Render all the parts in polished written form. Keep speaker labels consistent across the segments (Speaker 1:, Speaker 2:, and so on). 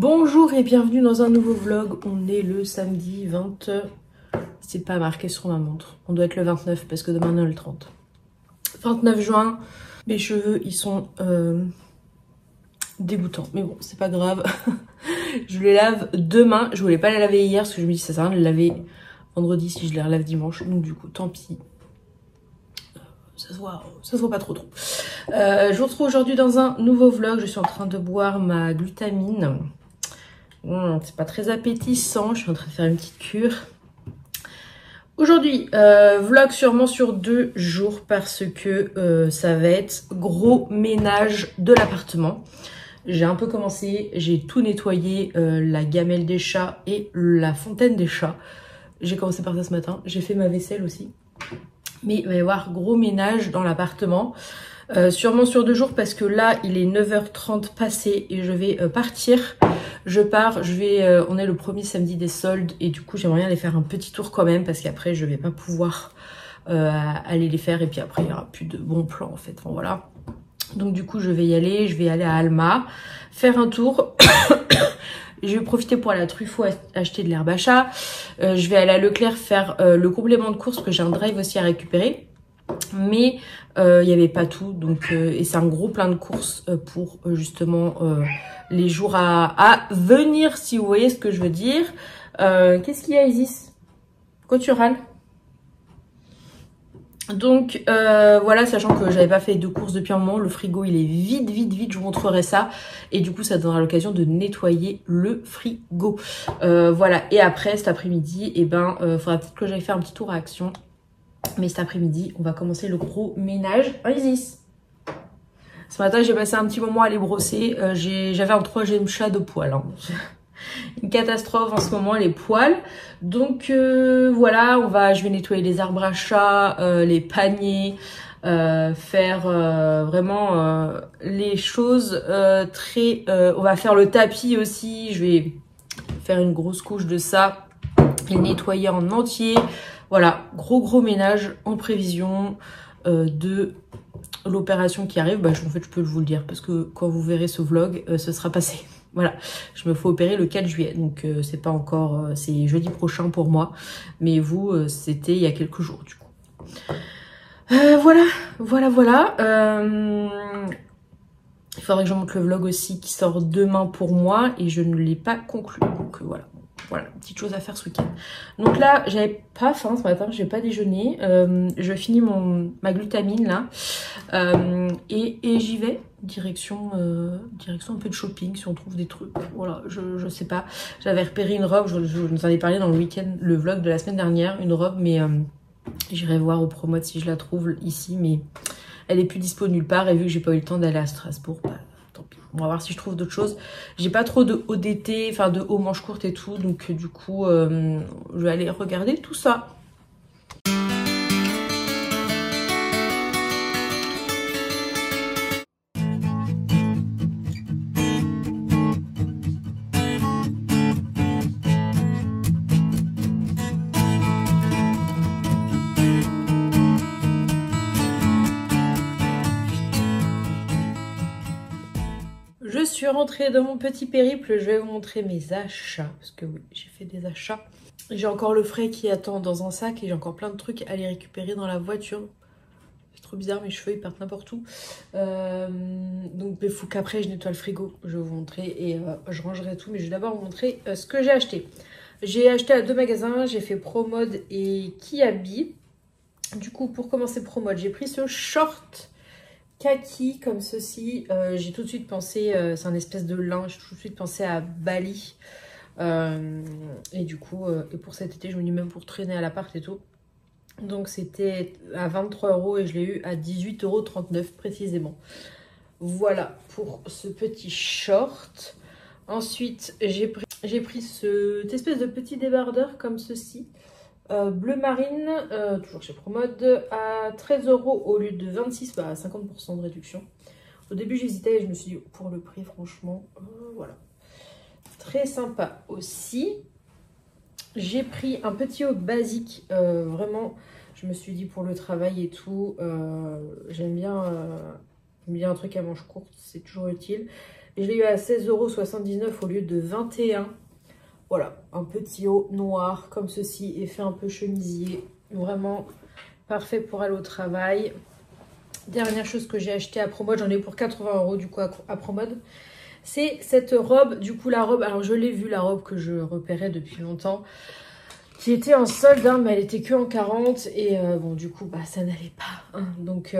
Speaker 1: Bonjour et bienvenue dans un nouveau vlog. On est le samedi 20... C'est pas marqué sur ma montre. On doit être le 29 parce que demain on est le 30. 29 juin. Mes cheveux ils sont dégoûtants. Mais bon c'est pas grave. Je les lave demain. Je voulais pas les laver hier parce que je me dis ça sert à rien de les laver vendredi si je les relave dimanche. Donc du coup tant pis. Ça se voit pas trop. Je vous retrouve aujourd'hui dans un nouveau vlog. Je suis en train de boire ma glutamine. C'est pas très appétissant. Je suis en train de faire une petite cure. Aujourd'hui, vlog sûrement sur 2 jours parce que ça va être gros ménage de l'appartement. J'ai un peu commencé, j'ai tout nettoyé, la gamelle des chats et la fontaine des chats. J'ai commencé par ça ce matin. J'ai fait ma vaisselle aussi. Mais il va y avoir gros ménage dans l'appartement. Sûrement sur 2 jours parce que là il est 9h30 passé et je vais partir. Je pars, on est le premier samedi des soldes et du coup j'aimerais bien aller faire un petit tour quand même parce qu'après je vais pas pouvoir aller les faire et puis après il y aura plus de bons plans en fait. Enfin, voilà. Donc du coup je vais y aller, je vais aller à Alma faire un tour. Je vais profiter pour aller à Truffaut acheter de l'herbe à chat. Je vais aller à Leclerc faire le complément de course parce que j'ai un drive aussi à récupérer. Mais il n'y avait pas tout. Donc, et c'est un gros plein de courses pour justement les jours à venir, si vous voyez ce que je veux dire. Qu'est-ce qu'il y a, Isis? Pourquoi tu râles? Donc voilà, sachant que j'avais pas fait de courses depuis un moment, le frigo il est vide, je vous montrerai ça. Et du coup ça donnera l'occasion de nettoyer le frigo. Voilà, et après cet après-midi, et faudra peut-être que j'aille faire un petit tour à Action. Mais cet après-midi, on va commencer le gros ménage. Oh Isis! Ce matin j'ai passé un petit moment à les brosser. J'avais un 3e chat de poils. Hein. Une catastrophe en ce moment les poils. Donc voilà, je vais nettoyer les arbres à chat, les paniers, faire vraiment les choses très... on va faire le tapis aussi, je vais faire une grosse couche de ça et le nettoyer en entier. Voilà, gros ménage en prévision de l'opération qui arrive. En fait je peux vous le dire parce que quand vous verrez ce vlog, ce sera passé. Voilà, je me fais opérer le 4 juillet, donc c'est pas encore, c'est jeudi prochain pour moi, mais vous, c'était il y a quelques jours du coup. Voilà. Il faudrait que je monte le vlog aussi qui sort demain pour moi et je ne l'ai pas conclu, donc voilà. Voilà, petite chose à faire ce week-end. Donc là, j'avais pas faim ce matin, j'ai pas déjeuné. Je finis ma glutamine là. Et j'y vais. Direction un peu de shopping si on trouve des trucs. Voilà, je sais pas. J'avais repéré une robe, je vous en ai parlé dans le week-end, le vlog de la semaine dernière. Une robe, mais j'irai voir au Promote si je la trouve ici. Mais elle est plus dispo nulle part. Et vu que j'ai pas eu le temps d'aller à Strasbourg, tant pis. On va voir si je trouve d'autres choses. J'ai pas trop de haut d'été, enfin de haut manches courtes et tout. Donc du coup, je vais aller regarder tout ça. Je suis rentrée dans mon petit périple, je vais vous montrer mes achats, parce que oui, j'ai fait des achats. J'ai encore le frais qui attend dans un sac et j'ai encore plein de trucs à aller récupérer dans la voiture. C'est trop bizarre, mes cheveux ils partent n'importe où. Donc il faut qu'après je nettoie le frigo, je vais vous montrer et je rangerai tout. Mais je vais d'abord vous montrer ce que j'ai acheté. J'ai acheté à 2 magasins, j'ai fait Promode et Kiabi. Du coup pour commencer Promode, j'ai pris ce short kaki comme ceci. J'ai tout de suite pensé, c'est un espèce de lin, j'ai tout de suite pensé à Bali. Et du coup, et pour cet été, je me dis même pour traîner à l'appart et tout. Donc c'était à 23 € et je l'ai eu à 18,39 € précisément. Voilà pour ce petit short. Ensuite, j'ai pris cette espèce de petit débardeur comme ceci. Bleu marine, toujours chez Promode, à 13 € au lieu de 26, à 50% de réduction. Au début j'hésitais et je me suis dit pour le prix franchement, voilà. Très sympa aussi. J'ai pris un petit haut basique, vraiment, je me suis dit pour le travail et tout, j'aime bien un truc à manches courtes, c'est toujours utile. Et je l'ai eu à 16,79 € au lieu de 21 €. Voilà, un petit haut noir comme ceci, effet un peu chemisier. Vraiment parfait pour aller au travail. Dernière chose que j'ai acheté à Promode, j'en ai eu pour 80 € du coup à Promode. C'est cette robe, du coup la robe, alors je l'ai vue, la robe que je repérais depuis longtemps, qui était en solde, hein, mais elle était que en 40 et bon du coup bah ça n'allait pas. Hein, donc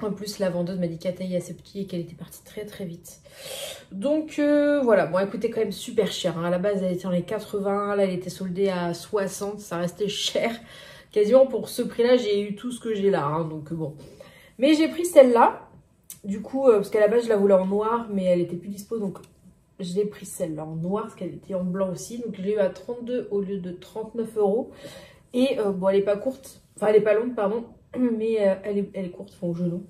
Speaker 1: en plus la vendeuse m'a dit qu'elle taillait assez petit et qu'elle était partie très très vite. Donc voilà, bon elle coûtait quand même super cher. Hein. À la base elle était dans les 80, là elle était soldée à 60, ça restait cher. Quasiment pour ce prix-là j'ai eu tout ce que j'ai là, hein, donc bon. Mais j'ai pris celle-là. Du coup, parce qu'à la base, je la voulais en noir, mais elle était plus dispo, donc j'ai pris celle-là en noir, parce qu'elle était en blanc aussi. Donc, je l'ai eu à 32 au lieu de 39 €. Et bon, elle est pas courte, enfin, elle est pas longue, pardon, mais elle est courte, enfin, au genou.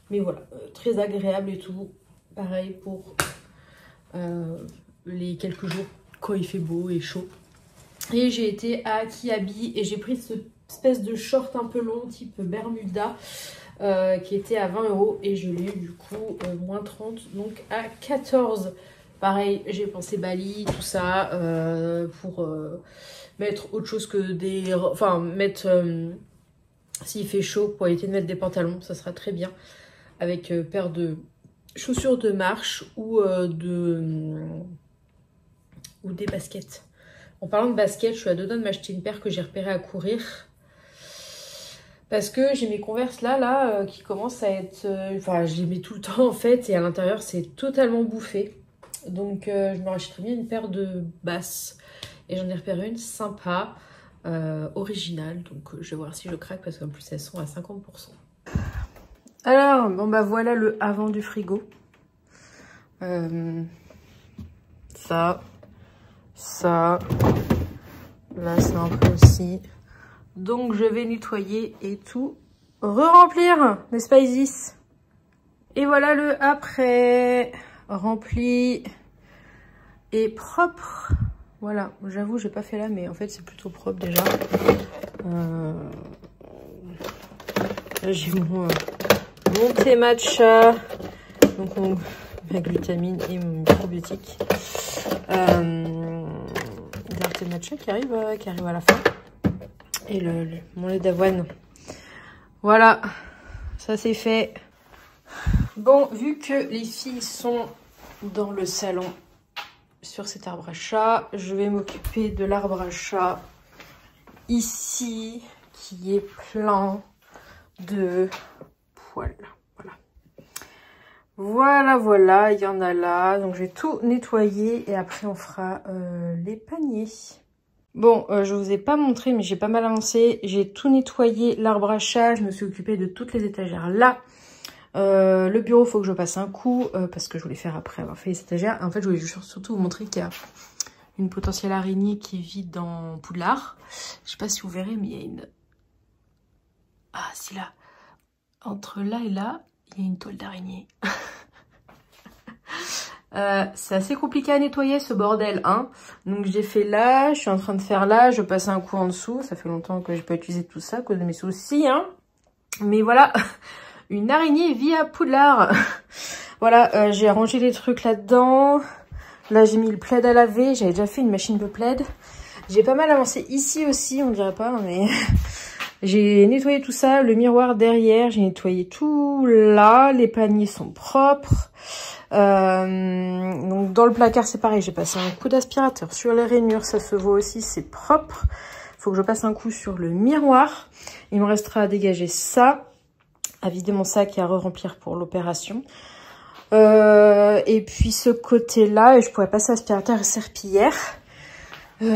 Speaker 1: Mais voilà, très agréable et tout. Pareil pour les quelques jours quand il fait beau et chaud. Et j'ai été à Kiabi et j'ai pris cette espèce de short un peu long, type Bermuda. Qui était à 20 € et je l'ai eu du coup moins 30, donc à 14. Pareil, j'ai pensé Bali, tout ça, pour mettre autre chose que des... Enfin, mettre... s'il fait chaud, pour éviter de mettre des pantalons, ça sera très bien. Avec paire de chaussures de marche ou des baskets. En parlant de baskets, je suis à deux doigts de m'acheter une paire que j'ai repérée à courir. Parce que j'ai mes Converse là, qui commencent à être... Enfin, je les mets tout le temps en fait, et à l'intérieur, c'est totalement bouffé. Donc, je me rachèterais bien une paire de basses. Et j'en ai repéré une sympa, originale. Donc, je vais voir si je craque, parce qu'en plus, elles sont à 50%. Alors, bon bah voilà le avant du frigo. Ça. Là, c'est un peu aussi... Donc je vais nettoyer et tout re-remplir, n'est-ce pas Isis? Et voilà le après, rempli et propre. Voilà, j'avoue j'ai pas fait là, mais en fait c'est plutôt propre déjà. Là j'ai mon thé matcha, donc ma glutamine et mon probiotique. Un thé matcha qui arrive à la fin. Et mon lait d'avoine. Voilà, ça c'est fait. Bon, vu que les filles sont dans le salon sur cet arbre à chat, je vais m'occuper de l'arbre à chat ici, qui est plein de poils. Voilà, il y en a là. Donc je vais tout nettoyer et après on fera les paniers. Bon, je vous ai pas montré, mais j'ai pas mal avancé. J'ai tout nettoyé, l'arbre à chat. Je me suis occupée de toutes les étagères là. Le bureau, faut que je passe un coup, parce que je voulais faire après avoir fait les étagères. En fait, je voulais surtout vous montrer qu'il y a une potentielle araignée qui vit dans Poudlard. Je sais pas si vous verrez, mais il y a une... Ah, si là. Entre là et là, il y a une toile d'araignée. C'est assez compliqué à nettoyer ce bordel, hein. Donc j'ai fait là, je suis en train de faire là, je passe un coup en dessous. Ça fait longtemps que j'ai pas utilisé tout ça à cause de mes soucis, hein. Mais voilà, une araignée vit à Poudlard. Voilà, j'ai rangé les trucs là-dedans. Là j'ai mis le plaid à laver, j'avais déjà fait une machine de plaid. J'ai pas mal avancé ici aussi, on dirait pas, mais... J'ai nettoyé tout ça, le miroir derrière, j'ai nettoyé tout là, les paniers sont propres. Donc dans le placard c'est pareil, j'ai passé un coup d'aspirateur sur les rainures, ça se voit aussi, c'est propre. Faut que je passe un coup sur le miroir. Il me restera à dégager ça, à vider mon sac et à re-remplir pour l'opération. Et puis ce côté-là, je pourrais passer aspirateur et serpillière.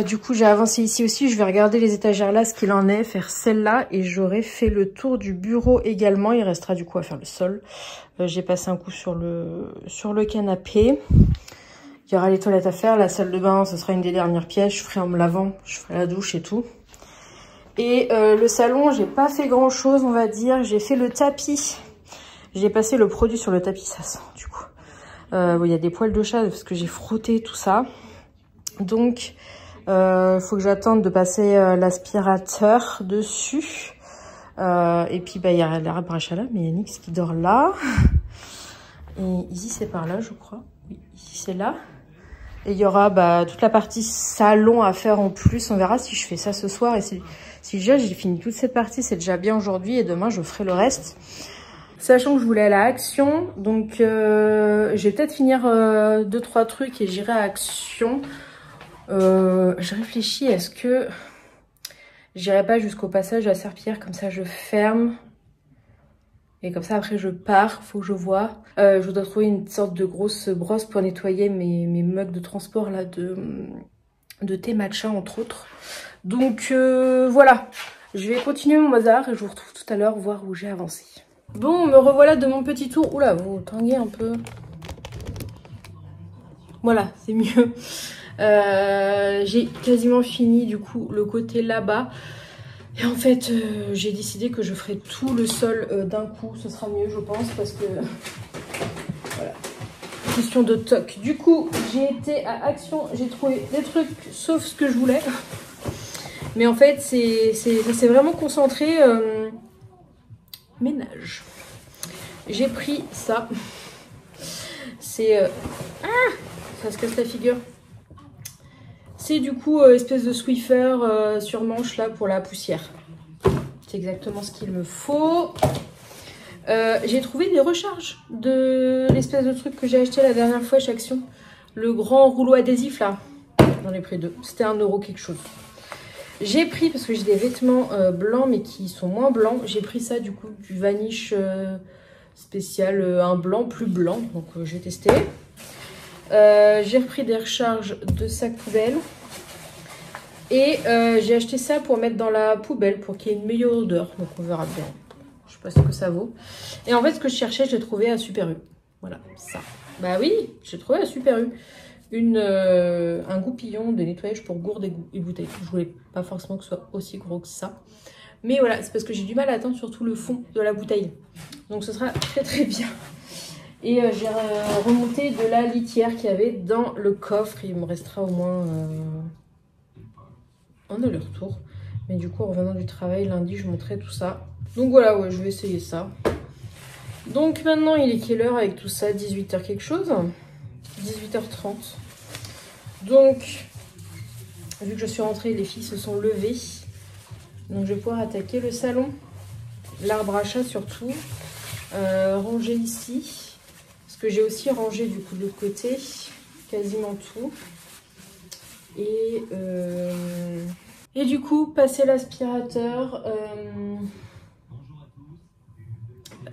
Speaker 1: Du coup, j'ai avancé ici aussi. Je vais regarder les étagères là, ce qu'il en est, faire celle-là. Et j'aurai fait le tour du bureau également. Il restera du coup à faire le sol. J'ai passé un coup sur le canapé. Il y aura les toilettes à faire. La salle de bain, ce sera une des dernières pièces. Je ferai en me lavant. Je ferai la douche et tout. Et le salon, j'ai pas fait grand chose, on va dire. J'ai fait le tapis. J'ai passé le produit sur le tapis, ça sent du coup. Bon, il y a des poils de chat parce que j'ai frotté tout ça. Donc... faut que j'attende de passer l'aspirateur dessus. Et puis bah il y a l'arbre à chat là, mais il y a Nix qui dort là. Et ici, c'est par là, je crois. Oui, ici, c'est là. Et il y aura toute la partie salon à faire en plus. On verra si je fais ça ce soir. Et si déjà j'ai fini toute cette partie, c'est déjà bien aujourd'hui. Et demain, je ferai le reste. Sachant que je voulais aller à Action. Donc, je vais peut-être finir 2-3 trucs et j'irai à Action. Je réfléchis, est-ce que j'irai pas jusqu'au passage à Serpillière, comme ça je ferme et comme ça après je pars, faut que je vois. Je voudrais trouver une sorte de grosse brosse pour nettoyer mes mugs de transport là de thé matcha entre autres. Donc voilà, je vais continuer mon bazar et je vous retrouve tout à l'heure voir où j'ai avancé. Bon, me revoilà de mon petit tour. Oula, vous tanguez un peu. Voilà, c'est mieux. J'ai quasiment fini du coup le côté là-bas. Et en fait, j'ai décidé que je ferai tout le sol d'un coup. Ce sera mieux, je pense, parce que... Voilà. Question de toc. Du coup, j'ai été à Action. J'ai trouvé des trucs, sauf ce que je voulais. Mais en fait, c'est vraiment concentré ménage. J'ai pris ça. C'est... Ah, ça se casse la figure. C'est du coup espèce de Swiffer sur manche là pour la poussière. C'est exactement ce qu'il me faut. J'ai trouvé des recharges de l'espèce de truc que j'ai acheté la dernière fois chez Action. Le grand rouleau adhésif là. J'en ai pris 2. C'était 1 € quelque chose. J'ai pris, parce que j'ai des vêtements blancs mais qui sont moins blancs. J'ai pris ça du coup du Vanish spécial, un blanc plus blanc. Donc je vais tester. J'ai repris des recharges de sac poubelle. Et j'ai acheté ça pour mettre dans la poubelle pour qu'il y ait une meilleure odeur. Donc on verra bien. Je sais pas ce que ça vaut. Et en fait ce que je cherchais, j'ai trouvé à Super U. Voilà, ça. Bah oui, j'ai trouvé à Super U. Un goupillon de nettoyage pour gourdes et bouteilles. Je voulais pas forcément que ce soit aussi gros que ça. Mais voilà, c'est parce que j'ai du mal à atteindre surtout le fond de la bouteille. Donc ce sera très très bien. Et j'ai remonté de la litière qu'il y avait dans le coffre. Il me restera au moins un aller-retour. Mais du coup, en revenant du travail, lundi, je montrerai tout ça. Donc voilà, ouais, je vais essayer ça. Donc maintenant, il est quelle heure avec tout ça? 18h quelque chose? 18h30. Donc, vu que je suis rentrée, les filles se sont levées. Donc je vais pouvoir attaquer le salon. L'arbre à chat surtout. Ranger ici. Parce que j'ai aussi rangé du coup de l'autre côté. Quasiment tout. Et du coup, passer l'aspirateur.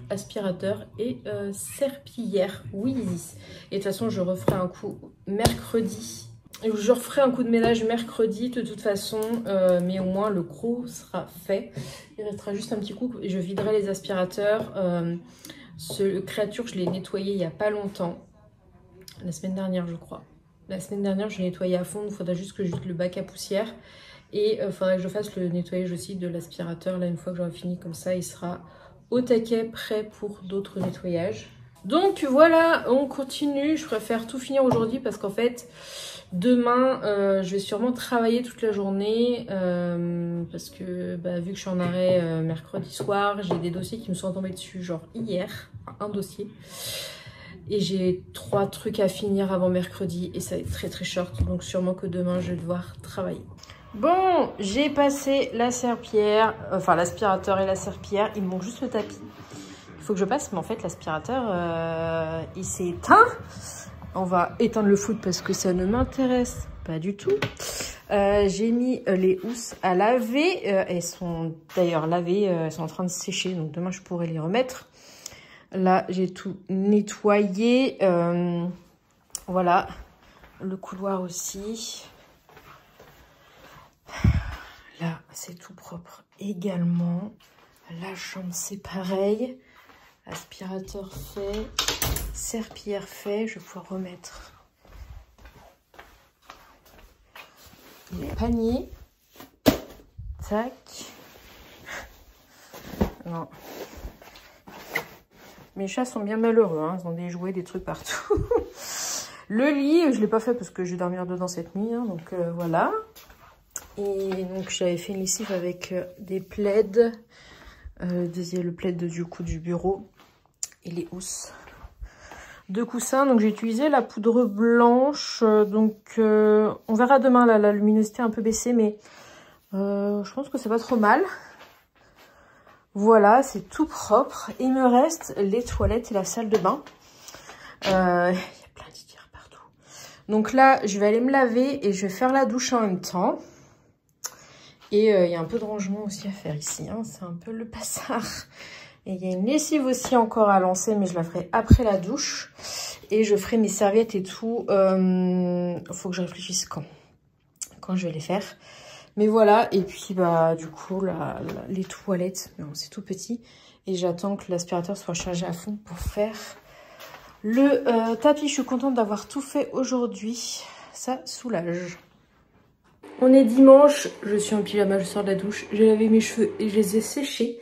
Speaker 1: Aspirateur et serpillière. Oui. Et de toute façon, je referai un coup mercredi. Je referai un coup de ménage mercredi de toute façon. Mais au moins, le gros sera fait. Il restera juste un petit coup et je viderai les aspirateurs. Ce créature, je l'ai nettoyé il n'y a pas longtemps. La semaine dernière, je crois. La semaine dernière, je l'ai nettoyé à fond. Il faudra juste que je jette le bac à poussière. Et il faudra que je fasse le nettoyage aussi de l'aspirateur. Là, une fois que j'aurai fini comme ça, il sera au taquet, prêt pour d'autres nettoyages. Donc voilà, on continue. Je préfère tout finir aujourd'hui parce qu'en fait, demain, je vais sûrement travailler toute la journée. Parce que vu que je suis en arrêt mercredi soir, j'ai des dossiers qui me sont tombés dessus, genre hier, un dossier. Et j'ai 3 trucs à finir avant mercredi et ça va être très très short. Donc sûrement que demain, je vais devoir travailler. Bon, j'ai passé la serpillière, enfin l'aspirateur et la serpillière. Il me manque juste le tapis. Il faut que je passe, mais en fait l'aspirateur, il s'est éteint. On va éteindre le foot parce que ça ne m'intéresse pas du tout. J'ai mis les housses à laver. Elles sont d'ailleurs lavées, elles sont en train de sécher. Donc demain, je pourrai les remettre. Là, j'ai tout nettoyé. Voilà, le couloir aussi. Là, c'est tout propre également. La chambre, c'est pareil. Aspirateur fait. Serpillière fait. Je vais pouvoir remettre les paniers. Tac. Non. Mes chats sont bien malheureux. Hein. Ils ont des jouets, des trucs partout. Le lit, je ne l'ai pas fait parce que je vais dormir dedans cette nuit. Hein, donc voilà. Et donc j'avais fait une lessive avec des plaids, le plaid du coup du bureau et les housses. 2 coussins. Donc j'ai utilisé la poudre blanche. Donc on verra demain, là, la luminosité est un peu baissée, mais je pense que c'est pas trop mal. Voilà, c'est tout propre. Il me reste les toilettes et la salle de bain. Il y a plein d'histoires partout. Donc là, je vais aller me laver et je vais faire la douche en même temps. Et il y a un peu de rangement aussi à faire ici. Hein. C'est un peu le bazar. Et il y a une lessive aussi encore à lancer, mais je la ferai après la douche. Et je ferai mes serviettes et tout. Faut que je réfléchisse quand je vais les faire. Mais voilà, et puis bah du coup les toilettes, c'est tout petit. Et j'attends que l'aspirateur soit chargé à fond pour faire le tapis. Je suis contente d'avoir tout fait aujourd'hui, ça soulage. On est dimanche, je suis en pyjama, je sors de la douche, j'ai lavé mes cheveux et je les ai séchés.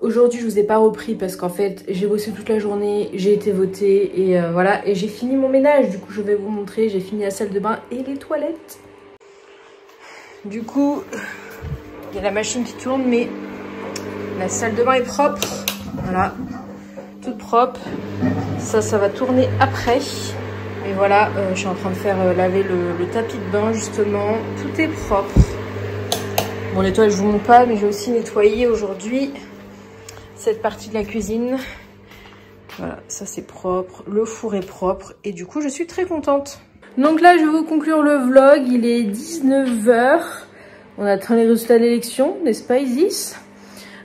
Speaker 1: Aujourd'hui je vous ai pas repris parce qu'en fait j'ai bossé toute la journée, j'ai été votée et voilà. Et j'ai fini mon ménage, du coup je vais vous montrer, j'ai fini la salle de bain et les toilettes. Du coup, il y a la machine qui tourne, mais la salle de bain est propre. Voilà, toute propre. Ça va tourner après. Mais voilà, je suis en train de faire laver le tapis de bain, justement. Tout est propre. Bon, les toilettes, je vous montre pas, mais j'ai aussi nettoyé aujourd'hui cette partie de la cuisine. Voilà, ça c'est propre. Le four est propre. Et du coup, je suis très contente. Donc là, je vais vous conclure le vlog. Il est 19 h. On attend les résultats de l'élection, n'est-ce pas Isis?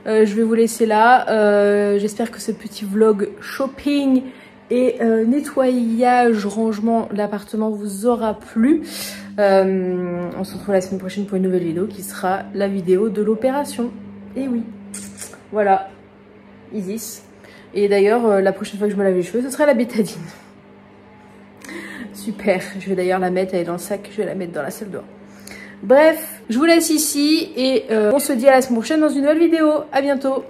Speaker 1: Je vais vous laisser là. J'espère que ce petit vlog shopping et nettoyage, rangement de l'appartement vous aura plu. On se retrouve la semaine prochaine pour une nouvelle vidéo qui sera la vidéo de l'opération. Et oui, voilà, Isis. Et d'ailleurs, la prochaine fois que je me lave les cheveux, ce sera la bétadine. Super, je vais d'ailleurs la mettre, elle est dans le sac, je vais la mettre dans la salle de bain. Bref, je vous laisse ici et on se dit à la semaine prochaine dans une nouvelle vidéo. À bientôt.